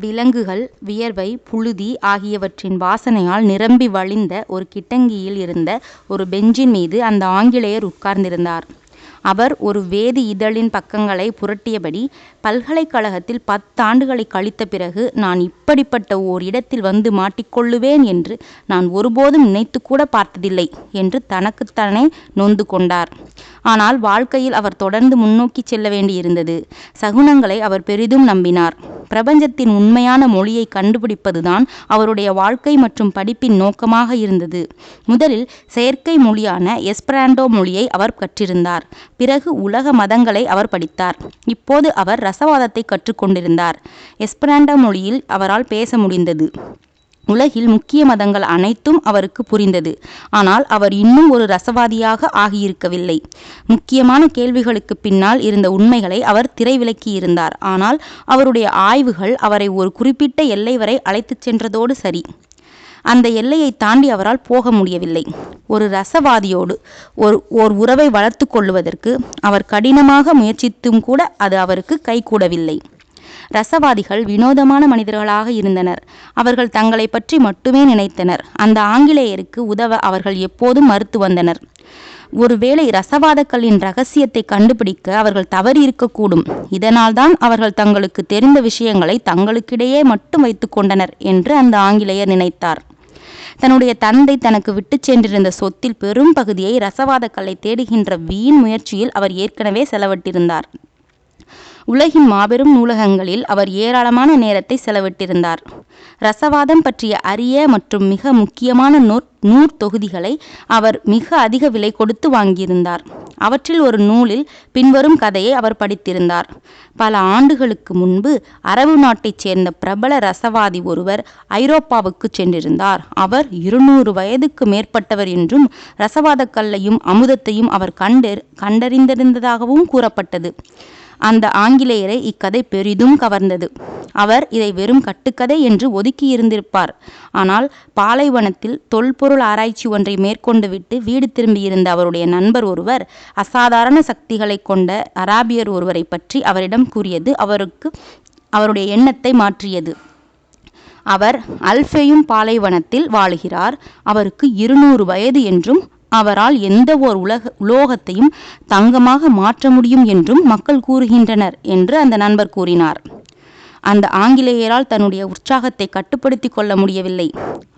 விலங்குகள் வியர்வை புழுதி ஆகியவற்றின் வாசனையால் நிரம்பி வழிந்த ஒரு கிட்டங்கியில் இருந்த ஒரு பெஞ்சின் மீது அந்த ஆங்கிலேயர் உட்கார்ந்திருந்தார். அவர் ஒரு வேதி இதழின் பக்கங்களை புரட்டியபடி, பல்கலைக்கழகத்தில் 10 ஆண்டுகளை கழித்த பிறகு நான் இப்படிப்பட்ட ஓர் இடத்தில் வந்து மாட்டிக்கொள்ளுவேன் என்று நான் ஒருபோதும் நினைத்து கூட பார்த்ததில்லை என்று தனக்குத்தானே நொந்து கொண்டார். ஆனால் வாழ்க்கையில் அவர் தொடர்ந்து முன்னோக்கி செல்ல வேண்டியிருந்தது. சகுனங்களை அவர் பெரிதும் நம்பினார். பிரபஞ்சத்தின் உண்மையான மொழியை கண்டுபிடிப்பதுதான் அவருடைய வாழ்க்கை மற்றும் படிப்பின் நோக்கமாக இருந்தது. முதலில் செயற்கை மொழியான எஸ்பராண்டோ மொழியை அவர் கற்றிருந்தார். பிறகு உலக மதங்களை அவர் படித்தார். இப்போது அவர் ரசவாதத்தை கற்றுக்கொண்டிருந்தார். எஸ்பராண்டோ மொழியில் அவரால் பேச முடிந்தது. உலகில் முக்கிய மதங்கள் அனைத்தும் அவருக்கு புரிந்தது. ஆனால் அவர் இன்னும் ஒரு ரசவாதியாக ஆகியிருக்கவில்லை. முக்கியமான கேள்விகளுக்கு பின்னால் இருந்த உண்மைகளை அவர் திரைவிலக்கியிருந்தார். ஆனால் அவருடைய ஆய்வுகள் அவரை ஒரு குறிப்பிட்ட எல்லை வரை அழைத்துச் சென்றதோடு சரி. அந்த எல்லையை தாண்டி அவரால் போக முடியவில்லை. ஒரு ரசவாதியோடு ஓர் உறவை வளர்த்து கொள்வதற்கு அவர் கடினமாக முயற்சித்தும் கூட அது அவருக்கு கைகூடவில்லை. ரசவாதிகள் வினோதமான மனிதர்களாக இருந்தனர். அவர்கள் தங்களை பற்றி மட்டுமே நினைத்தனர். அந்த ஆங்கிலேயருக்கு உதவ அவர்கள் எப்போதும் மறுத்து வந்தனர். ஒருவேளை ரசவாதக்களின் இரகசியத்தை கண்டுபிடிக்க அவர்கள் தவறி இருக்கக்கூடும். இதனால்தான் அவர்கள் தங்களுக்கு தெரிந்த விஷயங்களை தங்களுக்கிடையே மட்டும் வைத்து கொண்டனர் என்று அந்த ஆங்கிலேயர் நினைத்தார். தன்னுடைய தந்தை தனக்கு விட்டு சென்றிருந்த சொத்தில் பெரும் பகுதியை ரசவாதக்களை தேடுகின்ற வீண் முயற்சியில் அவர் ஏற்கனவே செலவிட்டிருந்தார். உலகின் மாபெரும் நூலகங்களில் அவர் ஏராளமான நேரத்தை செலவிட்டிருந்தார். ரசவாதம் பற்றிய அரிய மற்றும் மிக முக்கியமான நூற்தொகுதிகளை அவர் மிக அதிக விலை கொடுத்து வாங்கியிருந்தார். அவற்றில் ஒரு நூலில் பின்வரும் கதையை அவர் படித்திருந்தார். பல ஆண்டுகளுக்கு முன்பு அரபு நாட்டைச் சேர்ந்த பிரபல ரசவாதி ஒருவர் ஐரோப்பாவுக்கு சென்றிருந்தார். அவர் 200 வயதுக்கு மேற்பட்டவர் என்றும் ரசவாத கல்லையும் அமுதத்தையும் அவர் கண்டறிந்திருந்ததாகவும் கூறப்பட்டது. அந்த ஆங்கிலேயரை இக்கதை பெரிதும் கவர்ந்தது. அவர் இதை வெறும் கட்டுக்கதை என்று ஒதுக்கியிருந்திருப்பார். ஆனால் பாலைவனத்தில் தொல்பொருள் ஆராய்ச்சி ஒன்றை மேற்கொண்டு விட்டு வீடு திரும்பியிருந்த அவருடைய நண்பர் ஒருவர் அசாதாரண சக்திகளை கொண்ட அராபியர் ஒருவரை பற்றி அவரிடம் கூறியது அவருடைய எண்ணத்தை மாற்றியது. அவர் அல்ஃபெயும் பாலைவனத்தில் வாழுகிறார். அவருக்கு 200 வயது என்றும் அவரால் எந்த ஓர் உலோகத்தையும் தங்கமாக மாற்ற முடியும் என்றும் மக்கள் கூறுகின்றனர் என்று அந்த நண்பர் கூறினார். அந்த ஆங்கிலேயரால் தன்னுடைய உற்சாகத்தை கட்டுப்படுத்தி கொள்ள முடியவில்லை.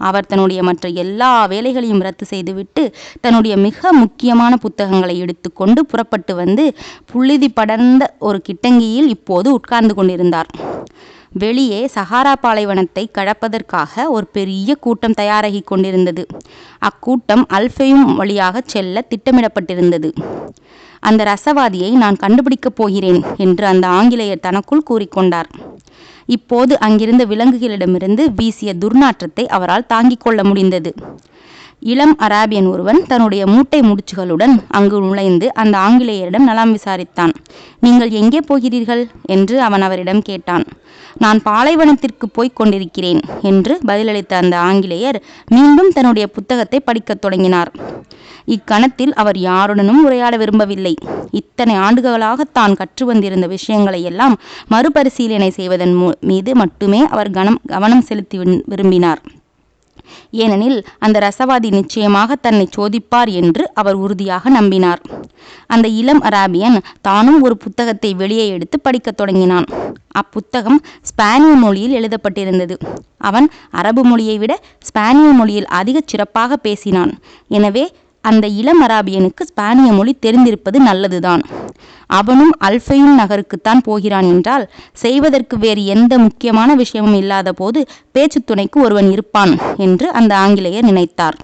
அவர் தன்னுடைய மற்ற எல்லா வேலைகளையும் ரத்து செய்துவிட்டு தன்னுடைய மிக முக்கியமான புத்தகங்களை எடுத்துக்கொண்டு புறப்பட்டு வந்து புழுதி படர்ந்த ஒரு கிட்டங்கியில் இப்போது உட்கார்ந்து கொண்டிருந்தார். வெளியே சஹாரா பாலைவனத்தை கடப்பதற்காக ஒரு பெரிய கூட்டம் தயாராகி கொண்டிருந்தது. அக்கூட்டம் அல்ஃபெயும் வழியாக செல்ல திட்டமிடப்பட்டிருந்தது. அந்த ரசவாதியை நான் கண்டுபிடிக்கப் போகிறேன் என்று அந்த ஆங்கிலேயர் தனக்குள் கூறிக்கொண்டார். இப்போது அங்கிருந்த விலங்குகளிடமிருந்து வீசிய துர்நாற்றத்தை அவரால் தாங்கிக் கொள்ள முடிந்தது. இளம் அராபியன் ஒருவன் தன்னுடைய மூட்டை முடிச்சுகளுடன் அங்கு நுழைந்து அந்த ஆங்கிலேயரிடம் நலம் விசாரித்தான். நீங்கள் எங்கே போகிறீர்கள் என்று அவரிடம் கேட்டான். நான் பாலைவனத்திற்கு போய்க் கொண்டிருக்கிறேன் என்று பதிலளித்த அந்த ஆங்கிலேயர் மீண்டும் தன்னுடைய புத்தகத்தை படிக்கத் தொடங்கினார். இக்கணத்தில் அவர் யாருடனும் உரையாட விரும்பவில்லை. இத்தனை ஆண்டுகளாக தான் கற்று வந்திருந்த விஷயங்களை எல்லாம் மறுபரிசீலனை செய்வதன் மீது மட்டுமே அவர் கவனம் செலுத்தி விரும்பினார். ஏனெனில் அந்த ரசவாதி நிச்சயமாக தன்னை சோதிப்பார் என்று அவர் உறுதியாக நம்பினார். அந்த இளம் அராபியன் தானும் ஒரு புத்தகத்தை வெளியே எடுத்து படிக்கத் தொடங்கினான். அப்புத்தகம் ஸ்பானிய மொழியில் எழுதப்பட்டிருந்தது. அவன் அரபு மொழியை விட ஸ்பானிய மொழியில் அதிக சிறப்பாக பேசினான். எனவே அந்த இளம் அராபியனுக்கு ஸ்பானிய மொழி தெரிந்திருப்பது நல்லதுதான். அவனும் அல்ஃபெயும் நகருக்குத்தான் போகிறான் என்றால் செய்வதற்கு வேறு எந்த முக்கியமான விஷயமும் இல்லாத போது பேச்சு துணைக்கு ஒருவன் இருப்பான் என்று அந்த ஆங்கிலேயர் நினைத்தார்.